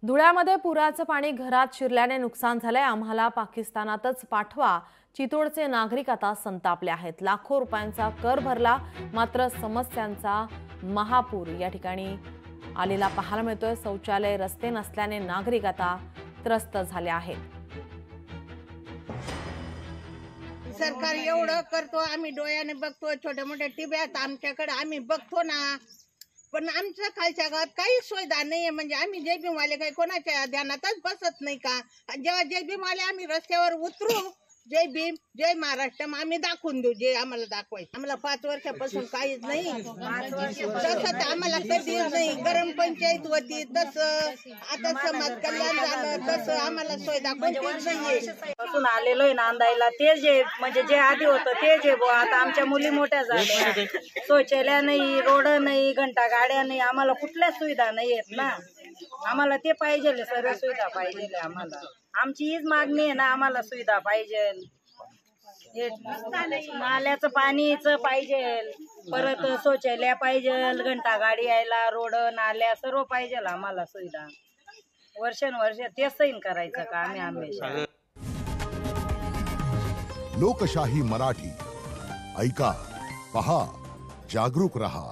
धुळ्यामध्ये पुराचं पाणी घरात शिरल्याने नुकसान झालंय। आम्हाला पाकिस्तानातच पाठवा। चितोडचे नागरिक आता संतापले आहेत। लाखो रुपयांचा कर भरला, मात्र समस्यांचा महापूर या ठिकाणी आलेला पाहायला मिळतोय। शौचालय, रस्ते नसल्याने नागरिक आता त्रस्त झाले आहेत। सरकार एवढं करतो, आम्ही डोळ्याने बघतो, छोट्या मोठ्या टिब्यात आमच्याकडे आम्ही बघतो ना, पण आमच्या खालच्या गावात काही सुविधा नाहीये। म्हणजे आम्ही जय भीमवाले काही कोणाच्या ध्यानातच बसत नाही का? जेव्हा जय भीमवाले आम्ही रस्त्यावर उतरू, जय भीम जय महाराष्ट्र आम्ही दाखवून देऊ, जे आम्हाला दाखवायचं। आम्हाला 5 वर्षापासून काहीच नाही, तसं तर आम्हाला कधीच नाही। गरम पंचायत होती तसं, आता समाज कल्याण झालं तसं, आम्हाला सुविधा कोणतीच नाहीये। पासून आलेलो आहे नांदायला, ते जे म्हणजे जे आधी होतं ते जे आता आमच्या मुली मोठ्या झाल्या, शौचालय नाही, रोड नाही, घंटा गाड्या नाही, आम्हाला कुठल्याच सुविधा नाही आहेत ना। आम्हाला ते पाहिजे, सर्व सुविधा पाहिजे आम्हाला। आमची हीच मागणी आहे ना, आम्हाला सुविधा पाहिजे, नाल्याचं पाणीचं पाहिजे, परत शौचालय पाहिजे, घंटा गाडी यायला, रोड नाल्या सर्व पाहिजे आम्हाला सुविधा। वर्षानुवर्ष तेच सैन करायचं का आम्ही हमेशा। लोकशाही मराठी ऐका, पहा, जागरूक रहा।